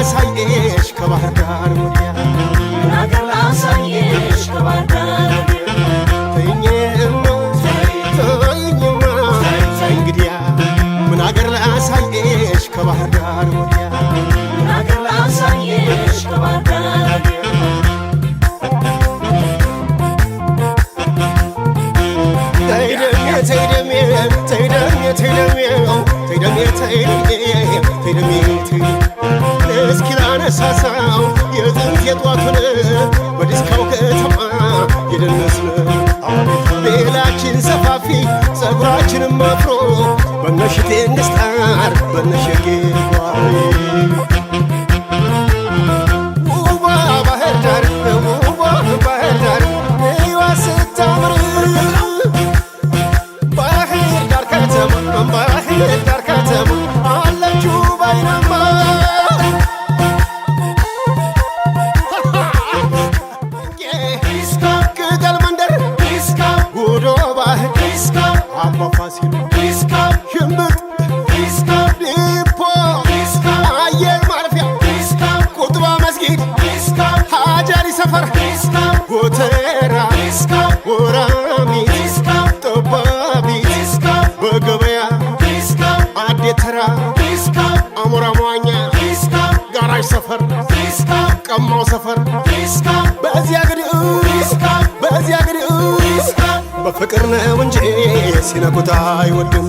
ላሳየሽ ከባህር ዳር ወዲያ ምን አገር ላሳየሽ ከባህር ዳር ተይኝማ ተይኝማ እንግዲያ ምን አገር ላሳየሽ ከባህር ዳር ወዲያ ምን አገር ላሳየሽ ከባህር ዳር እስኪ ላነሳሳው የጥንት የጧቱን በዲስካው ከተማ የደነስን ቤላችን ሰፋፊ ጸጉራችንም አፍሮ በነሽቴ እንስጣር በነሸጌ ውቧ ባህር ዳር ውቧ ባህር ዳር እዩዋ ስታምር ባህር ዳር ከተማ ባህር ዳር ከተማ አለችው ባይናማ ቅጠል መንደር ጉዶ ባህር አባ ፋሲል ሽምብጥ ዲፖ አየር ማረፊያ ቁጥባ መስጊድ ሀጃሪ ሰፈር ጎተራ ወራሚት ጠባቢት በገበያ አዴት ተራ አሞራ መዋኛ ጋራጅ ሰፈር ቀማው ሰፈር በዚያ ግድም በፍቅር ነው እንጂ ሲነኩት አይወድም